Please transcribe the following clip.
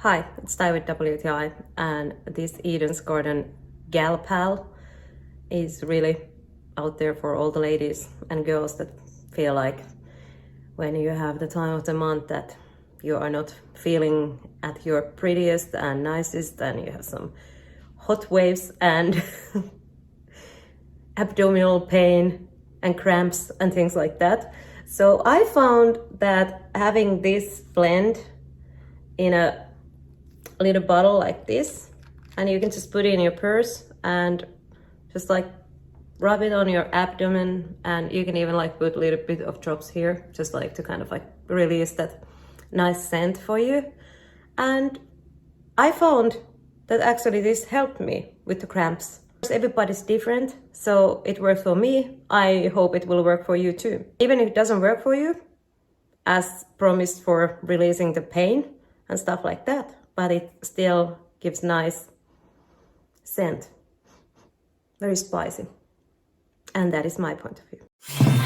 Hi, it's Ty with WTI, and this Eden's Garden Gal Pal is really out there for all the ladies and girls that feel like when you have the time of the month that you are not feeling at your prettiest and nicest, and you have some hot waves and abdominal pain and cramps and things like that. So I found that having this blend in a little bottle like this, and you can just put it in your purse and just like rub it on your abdomen, and you can even like put a little bit of drops here just like to kind of like release that nice scent for you. And I found that actually this helped me with the cramps. Everybody's different, so it worked for me. I hope it will work for you too. Even if it doesn't work for you, as promised for releasing the pain and stuff like that, but it still gives nice scent, very spicy. And that is my point of view.